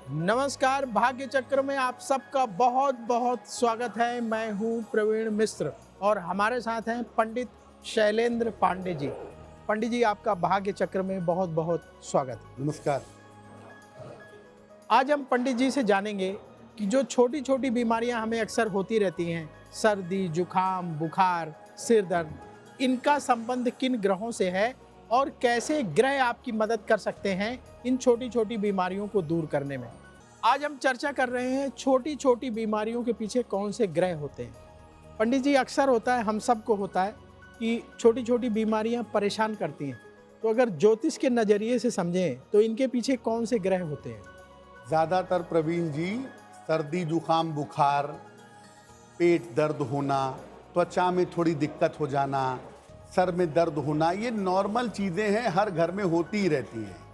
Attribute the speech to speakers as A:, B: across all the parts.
A: नमस्कार, भाग्य चक्र में आप सबका बहुत बहुत स्वागत है। मैं हूं प्रवीण मिश्र और हमारे साथ हैं पंडित शैलेंद्र पांडे जी। पंडित जी, आपका भाग्य चक्र में बहुत बहुत स्वागत है।
B: नमस्कार।
A: आज हम पंडित जी से जानेंगे कि जो छोटी छोटी बीमारियां हमें अक्सर होती रहती हैं, सर्दी, जुकाम, बुखार, सिर दर्द, इनका संबंध किन ग्रहों से है और कैसे ग्रह आपकी मदद कर सकते हैं इन छोटी छोटी बीमारियों को दूर करने में। आज हम चर्चा कर रहे हैं छोटी छोटी बीमारियों के पीछे कौन से ग्रह होते हैं। पंडित जी, अक्सर होता है, हम सबको होता है कि छोटी छोटी बीमारियां परेशान करती हैं, तो अगर ज्योतिष के नज़रिए से समझें तो इनके पीछे कौन से ग्रह होते हैं?
B: ज़्यादातर प्रवीण जी, सर्दी, जुकाम, बुखार, पेट दर्द होना, त्वचा में थोड़ी दिक्कत हो जाना, सर में दर्द होना, ये नॉर्मल चीज़ें हैं, हर घर में होती ही रहती हैं।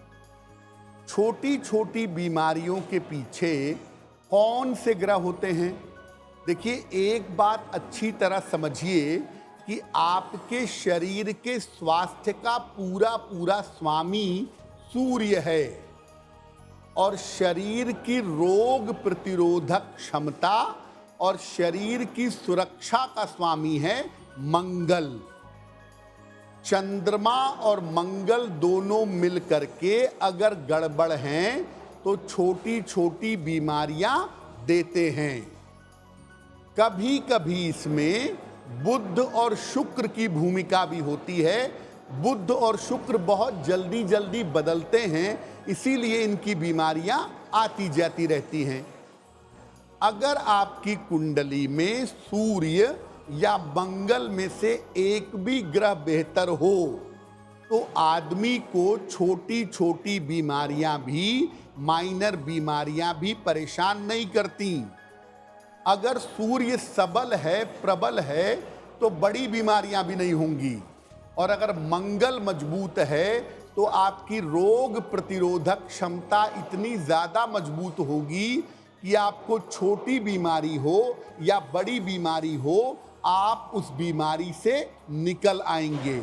B: छोटी छोटी बीमारियों के पीछे कौन से ग्रह होते हैं? देखिए, एक बात अच्छी तरह समझिए कि आपके शरीर के स्वास्थ्य का पूरा पूरा स्वामी सूर्य है और शरीर की रोग प्रतिरोधक क्षमता और शरीर की सुरक्षा का स्वामी है मंगल। चंद्रमा और मंगल दोनों मिलकर के अगर गड़बड़ हैं तो छोटी छोटी बीमारियां देते हैं। कभी कभी इसमें बुध और शुक्र की भूमिका भी होती है। बुध और शुक्र बहुत जल्दी जल्दी बदलते हैं, इसीलिए इनकी बीमारियां आती जाती रहती हैं। अगर आपकी कुंडली में सूर्य या मंगल में से एक भी ग्रह बेहतर हो तो आदमी को छोटी छोटी बीमारियां भी, माइनर बीमारियां भी परेशान नहीं करती। अगर सूर्य सबल है, प्रबल है, तो बड़ी बीमारियां भी नहीं होंगी। और अगर मंगल मजबूत है तो आपकी रोग प्रतिरोधक क्षमता इतनी ज़्यादा मजबूत होगी कि आपको छोटी बीमारी हो या बड़ी बीमारी हो, आप उस बीमारी से निकल आएंगे।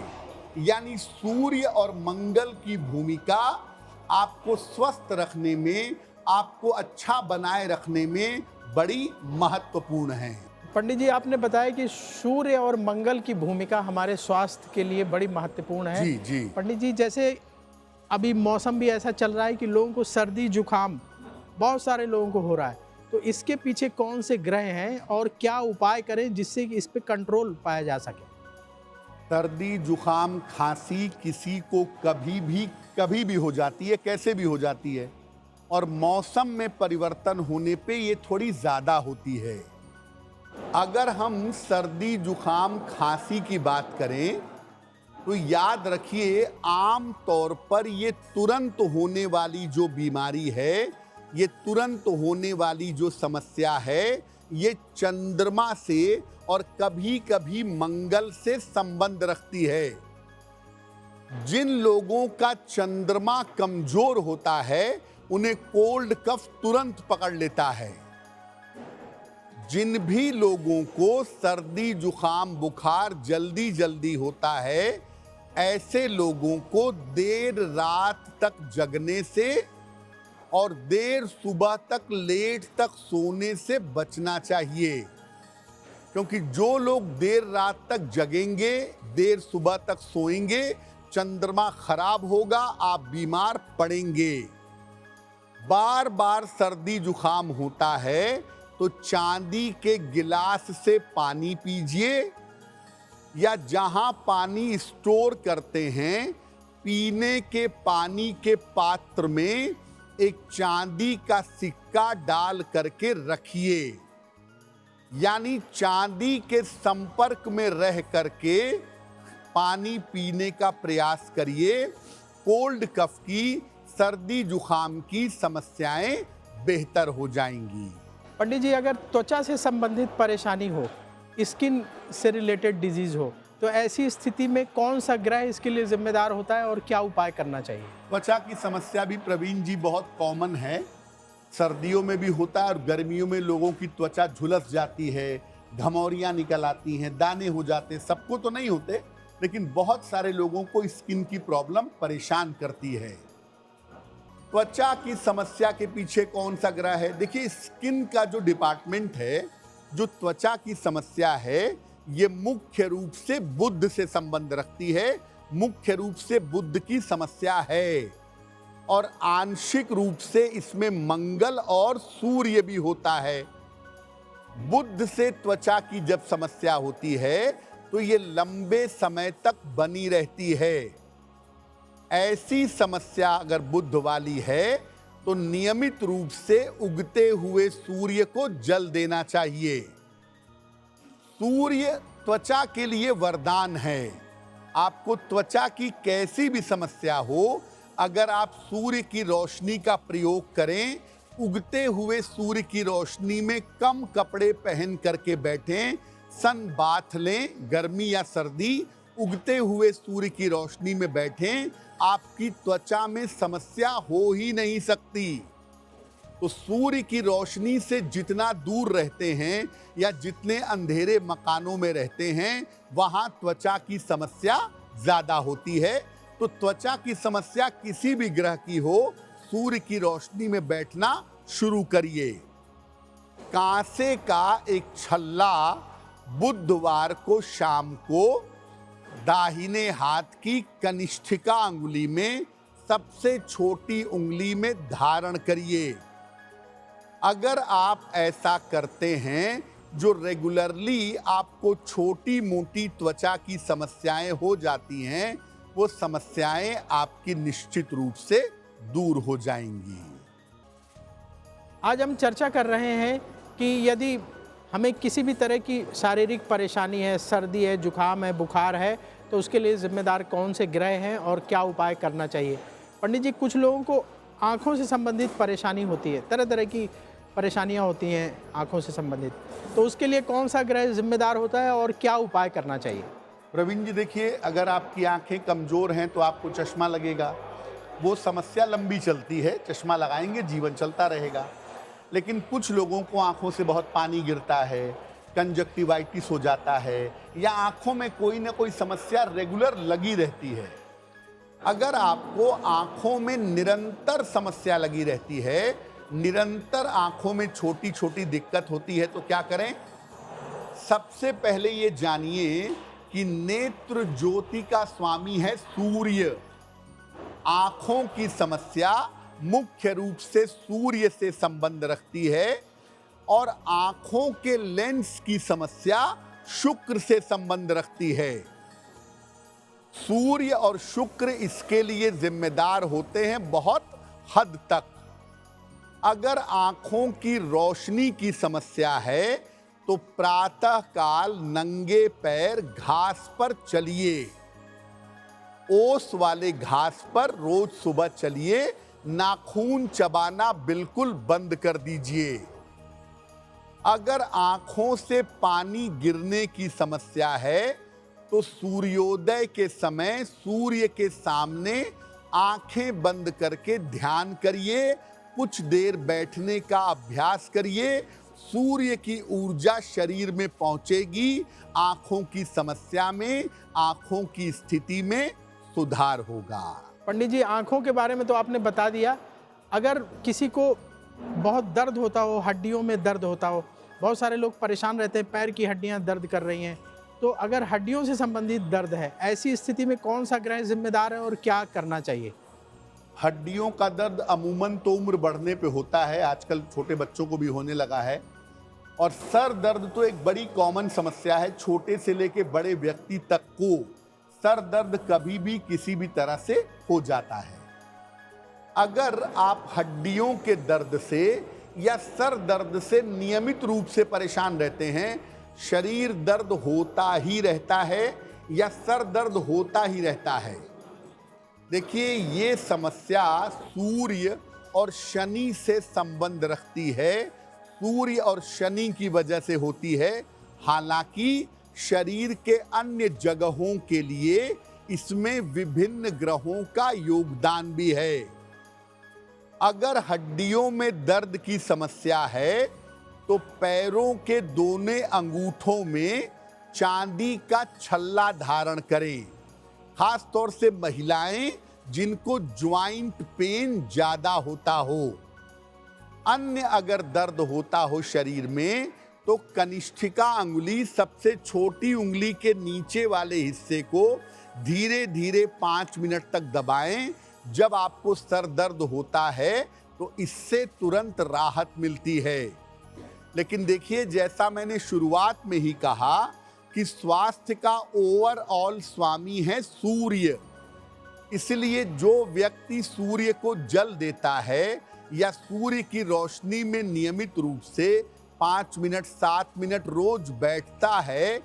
B: यानी सूर्य और मंगल की भूमिका आपको स्वस्थ रखने में, आपको अच्छा बनाए रखने में बड़ी महत्वपूर्ण है।
A: पंडित जी, आपने बताया कि सूर्य और मंगल की भूमिका हमारे स्वास्थ्य के लिए बड़ी महत्वपूर्ण है।
B: जी जी।
A: पंडित जी, जैसे अभी मौसम भी ऐसा चल रहा है कि लोगों को सर्दी, जुकाम बहुत सारे लोगों को हो रहा है, तो इसके पीछे कौन से ग्रह हैं और क्या उपाय करें जिससे कि इस पे कंट्रोल पाया जा सके?
B: सर्दी, जुकाम, खांसी किसी को कभी भी हो जाती है, कैसे भी हो जाती है, और मौसम में परिवर्तन होने पे ये थोड़ी ज़्यादा होती है। अगर हम सर्दी, जुकाम, खांसी की बात करें तो याद रखिए, आम तौर पर ये तुरंत होने वाली जो बीमारी है, ये तुरंत होने वाली जो समस्या है, ये चंद्रमा से और कभी कभी मंगल से संबंध रखती है। जिन लोगों का चंद्रमा कमजोर होता है उन्हें कोल्ड कफ तुरंत पकड़ लेता है। जिन भी लोगों को सर्दी, जुकाम, बुखार जल्दी जल्दी होता है, ऐसे लोगों को देर रात तक जगने से और देर सुबह तक लेट तक सोने से बचना चाहिए। क्योंकि जो लोग देर रात तक जगेंगे, देर सुबह तक सोएंगे, चंद्रमा खराब होगा, आप बीमार पड़ेंगे। बार बार सर्दी जुकाम होता है तो चांदी के गिलास से पानी पीजिए, या जहां पानी स्टोर करते हैं, पीने के पानी के पात्र में एक चांदी का सिक्का डाल करके रखिए। यानी चांदी के संपर्क में रह करके पानी पीने का प्रयास करिए। कोल्ड कफ की, सर्दी जुकाम की समस्याएं बेहतर हो जाएंगी।
A: पंडित जी, अगर त्वचा से संबंधित परेशानी हो, स्किन से रिलेटेड डिजीज हो, तो ऐसी स्थिति में कौन सा ग्रह इसके लिए जिम्मेदार होता है और क्या उपाय करना चाहिए?
B: त्वचा की समस्या भी प्रवीण जी बहुत कॉमन है। सर्दियों में भी होता है और गर्मियों में लोगों की त्वचा झुलस जाती है, घमौरियां निकल आती हैं, दाने हो जाते हैं। सबको तो नहीं होते, लेकिन बहुत सारे लोगों को स्किन की प्रॉब्लम परेशान करती है। त्वचा की समस्या के पीछे कौन सा ग्रह है? देखिए, स्किन का जो डिपार्टमेंट है, जो त्वचा की समस्या है, ये मुख्य रूप से बुध से संबंध रखती है, मुख्य रूप से बुध की समस्या है। और आंशिक रूप से इसमें मंगल और सूर्य भी होता है। बुध से त्वचा की जब समस्या होती है तो ये लंबे समय तक बनी रहती है। ऐसी समस्या अगर बुध वाली है तो नियमित रूप से उगते हुए सूर्य को जल देना चाहिए। सूर्य त्वचा के लिए वरदान है। आपको त्वचा की कैसी भी समस्या हो, अगर आप सूर्य की रोशनी का प्रयोग करें, उगते हुए सूर्य की रोशनी में कम कपड़े पहन करके बैठें, सन बाथ लें, गर्मी या सर्दी, उगते हुए सूर्य की रोशनी में बैठें, आपकी त्वचा में समस्या हो ही नहीं सकती। तो सूर्य की रोशनी से जितना दूर रहते हैं या जितने अंधेरे मकानों में रहते हैं, वहां त्वचा की समस्या ज्यादा होती है। तो त्वचा की समस्या किसी भी ग्रह की हो, सूर्य की रोशनी में बैठना शुरू करिए। कांसे का एक छल्ला बुधवार को शाम को दाहिने हाथ की कनिष्ठिका अंगुली में सबसे छोटी उंगली में धारण करिए। अगर आप ऐसा करते हैं, जो रेगुलरली आपको छोटी मोटी त्वचा की समस्याएं हो जाती हैं, वो समस्याएं आपकी निश्चित रूप से दूर हो जाएंगी।
A: आज हम चर्चा कर रहे हैं कि यदि हमें किसी भी तरह की शारीरिक परेशानी है, सर्दी है, जुखाम है, बुखार है, तो उसके लिए जिम्मेदार कौन से ग्रह हैं और क्या उपाय करना चाहिए। पंडित जी, कुछ लोगों को आँखों से संबंधित परेशानी होती है, तरह तरह की परेशानियाँ होती हैं आँखों से संबंधित, तो उसके लिए कौन सा ग्रह जिम्मेदार होता है और क्या उपाय करना चाहिए?
B: प्रवीण जी, देखिए, अगर आपकी आंखें कमजोर हैं तो आपको चश्मा लगेगा। वो समस्या लंबी चलती है, चश्मा लगाएंगे, जीवन चलता रहेगा। लेकिन कुछ लोगों को आंखों से बहुत पानी गिरता है, कंजक्टिवाइटिस हो जाता है, या आंखों में कोई ना कोई समस्या रेगुलर लगी रहती है। अगर आपको आंखों में निरंतर समस्या लगी रहती है, निरंतर आंखों में छोटी छोटी दिक्कत होती है, तो क्या करें? सबसे पहले ये जानिए कि नेत्र ज्योति का स्वामी है सूर्य। आंखों की समस्या मुख्य रूप से सूर्य से संबंध रखती है और आंखों के लेंस की समस्या शुक्र से संबंध रखती है। सूर्य और शुक्र इसके लिए जिम्मेदार होते हैं बहुत हद तक। अगर आंखों की रोशनी की समस्या है तो प्रातः काल नंगे पैर घास पर चलिए। ओस वाले घास पर रोज सुबह चलिए। नाखून चबाना बिल्कुल बंद कर दीजिए। अगर आंखों से पानी गिरने की समस्या है तो सूर्योदय के समय सूर्य के सामने आंखें बंद करके ध्यान करिए। कुछ देर बैठने का अभ्यास करिए। सूर्य की ऊर्जा शरीर में पहुंचेगी। आंखों की समस्या में, आंखों की स्थिति में सुधार होगा।
A: पंडित जी, आँखों के बारे में तो आपने बता दिया। अगर किसी को बहुत दर्द होता हो, हड्डियों में दर्द होता हो, बहुत सारे लोग परेशान रहते हैं, पैर की हड्डियां दर्द कर रही हैं, तो अगर हड्डियों से संबंधित दर्द है, ऐसी स्थिति में कौन सा ग्रह जिम्मेदार है और क्या करना चाहिए?
B: हड्डियों का दर्द अमूमन तो उम्र बढ़ने पे होता है, आजकल छोटे बच्चों को भी होने लगा है। और सर दर्द तो एक बड़ी कॉमन समस्या है। छोटे से लेके बड़े व्यक्ति तक को सर दर्द कभी भी किसी भी तरह से हो जाता है। अगर आप हड्डियों के दर्द से या सर दर्द से नियमित रूप से परेशान रहते हैं, शरीर दर्द होता ही रहता है या सर दर्द होता ही रहता है, देखिए, ये समस्या सूर्य और शनि से संबंध रखती है। सूर्य और शनि की वजह से होती है। हालांकि शरीर के अन्य जगहों के लिए इसमें विभिन्न ग्रहों का योगदान भी है। अगर हड्डियों में दर्द की समस्या है तो पैरों के दोनों अंगूठों में चांदी का छल्ला धारण करें। खास तौर से महिलाएं जिनको ज्वाइंट पेन ज्यादा होता हो। अन्य अगर दर्द होता हो शरीर में तो कनिष्ठिका अंगुली, सबसे छोटी उंगली के नीचे वाले हिस्से को धीरे धीरे 5 मिनट तक दबाएं। जब आपको सर दर्द होता है तो इससे तुरंत राहत मिलती है। लेकिन देखिए, जैसा मैंने शुरुआत में ही कहा कि स्वास्थ्य का ओवरऑल स्वामी है सूर्य। इसलिए जो व्यक्ति सूर्य को जल देता है या सूर्य की रोशनी में नियमित रूप से 5 मिनट 7 मिनट रोज बैठता है,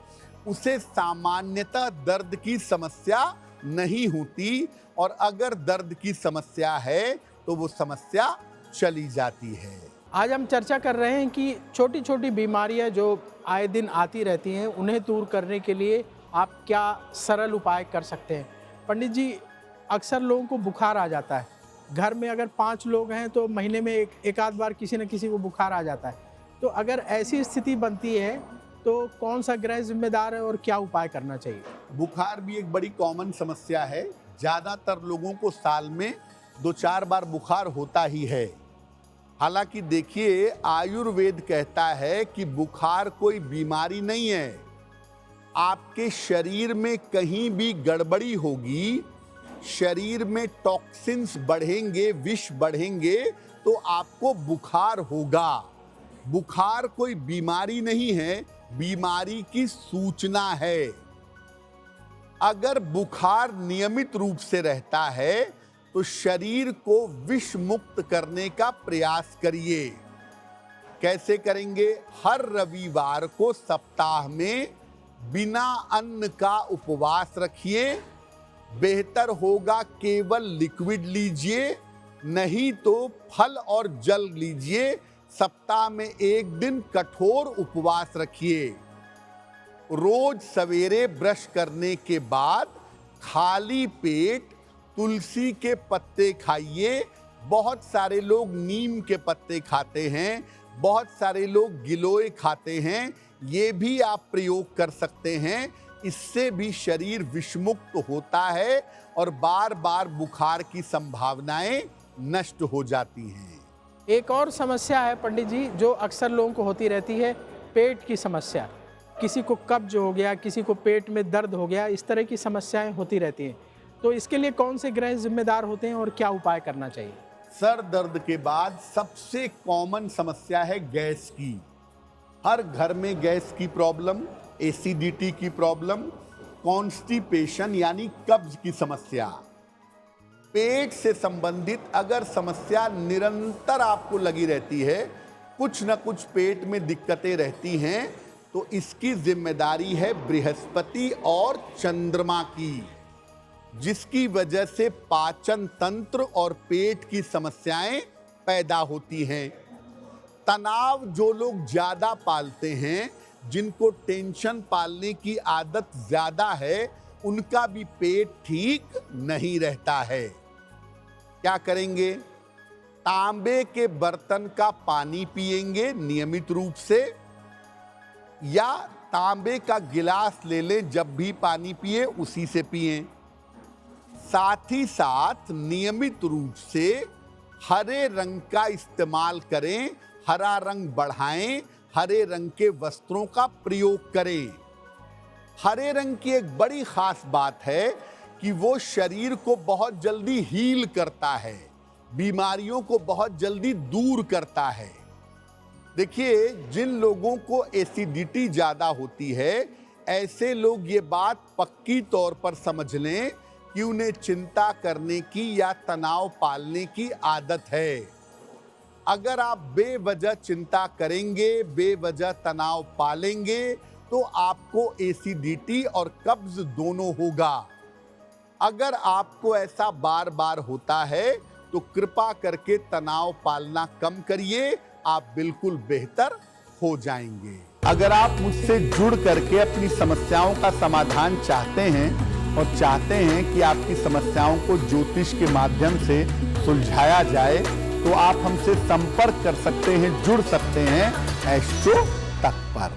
B: उसे सामान्यतः दर्द की समस्या नहीं होती, और अगर दर्द की समस्या है तो वो समस्या चली जाती है।
A: आज हम चर्चा कर रहे हैं कि छोटी छोटी बीमारियां जो आए दिन आती रहती हैं, उन्हें दूर करने के लिए आप क्या सरल उपाय कर सकते हैं। पंडित जी, अक्सर लोगों को बुखार आ जाता है। घर में अगर 5 लोग हैं तो महीने में एक आध बार किसी न किसी को बुखार आ जाता है। तो अगर ऐसी स्थिति बनती है तो कौन सा ग्रह जिम्मेदार है और क्या उपाय करना चाहिए?
B: बुखार भी एक बड़ी कॉमन समस्या है। ज़्यादातर लोगों को साल में 2-4 बार बुखार होता ही है। हालांकि देखिए, आयुर्वेद कहता है कि बुखार कोई बीमारी नहीं है। आपके शरीर में कहीं भी गड़बड़ी होगी, शरीर में टॉक्सिन्स बढ़ेंगे, विष बढ़ेंगे, तो आपको बुखार होगा। बुखार कोई बीमारी नहीं है, बीमारी की सूचना है। अगर बुखार नियमित रूप से रहता है तो शरीर को विष मुक्त करने का प्रयास करिए। कैसे करेंगे? हर रविवार को सप्ताह में बिना अन्न का उपवास रखिए। बेहतर होगा केवल लिक्विड लीजिए, नहीं तो फल और जल लीजिए। सप्ताह में 1 दिन कठोर उपवास रखिए। रोज सवेरे ब्रश करने के बाद खाली पेट तुलसी के पत्ते खाइए। बहुत सारे लोग नीम के पत्ते खाते हैं, बहुत सारे लोग गिलोय खाते हैं। ये भी आप प्रयोग कर सकते हैं। इससे भी शरीर विषमुक्त होता है और बार बार बुखार की संभावनाएं नष्ट हो जाती हैं।
A: एक और समस्या है पंडित जी, जो अक्सर लोगों को होती रहती है, पेट की समस्या। किसी को कब्ज हो गया, किसी को पेट में दर्द हो गया, इस तरह की समस्याएं होती रहती हैं। तो इसके लिए कौन से ग्रह जिम्मेदार होते हैं और क्या उपाय करना चाहिए?
B: सर दर्द के बाद सबसे कॉमन समस्या है गैस की। हर घर में गैस की प्रॉब्लम, एसिडिटी की प्रॉब्लम, कॉन्स्टिपेशन यानी कब्ज की समस्या, पेट से संबंधित अगर समस्या निरंतर आपको लगी रहती है, कुछ न कुछ पेट में दिक्कतें रहती हैं, तो इसकी जिम्मेदारी है बृहस्पति और चंद्रमा की, जिसकी वजह से पाचन तंत्र और पेट की समस्याएं पैदा होती हैं। तनाव जो लोग ज्यादा पालते हैं, जिनको टेंशन पालने की आदत ज्यादा है, उनका भी पेट ठीक नहीं रहता है। क्या करेंगे? तांबे के बर्तन का पानी पिएंगे नियमित रूप से, या तांबे का गिलास ले लें, जब भी पानी पिए उसी से पिएं। साथ ही साथ नियमित रूप से हरे रंग का इस्तेमाल करें, हरा रंग बढ़ाएं, हरे रंग के वस्त्रों का प्रयोग करें। हरे रंग की एक बड़ी खास बात है कि वो शरीर को बहुत जल्दी हील करता है, बीमारियों को बहुत जल्दी दूर करता है। देखिए, जिन लोगों को एसिडिटी ज्यादा होती है, ऐसे लोग ये बात पक्की तौर पर समझ लें कि उन्हें चिंता करने की या तनाव पालने की आदत है। अगर आप बेवजह चिंता करेंगे, बेवजह तनाव पालेंगे, तो आपको एसिडिटी और कब्ज दोनों होगा। अगर आपको ऐसा बार बार होता है तो कृपा करके तनाव पालना कम करिए, आप बिल्कुल बेहतर हो जाएंगे। अगर आप मुझसे जुड़ करके अपनी समस्याओं का समाधान चाहते हैं और चाहते हैं कि आपकी समस्याओं को ज्योतिष के माध्यम से सुलझाया जाए, तो आप हमसे संपर्क कर सकते हैं, जुड़ सकते हैं एस्ट्रो तक पर।